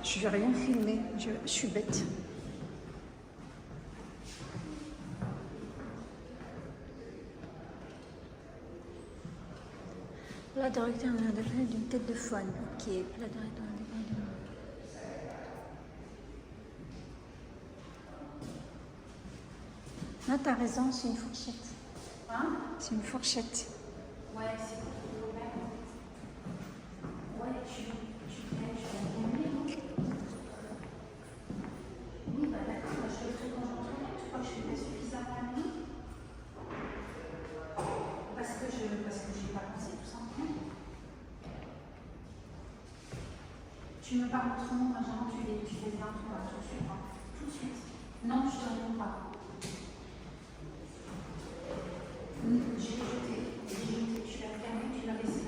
Je vais rien filmer, je suis bête. Plat directeur d'une tête de faune. Ok, plat directeur indépendant. Là, t'as raison, c'est une fourchette. Hein? C'est une fourchette. Ouais, c'est pour tout le monde. Ouais, tu vas bien. Oui, bah d'accord, moi, je le ferai quand j'entrerai. Tu crois que je fais pas suffisamment à nous? Parce que je n'ai pas pensé tout simplement. Tu me parles autrement, Benjamin, tu les viens tout de suite. Hein. Tout de suite. Non, je ne te réponds pas. J'ai jeté, tu l'as fermé, tu l'as laissé.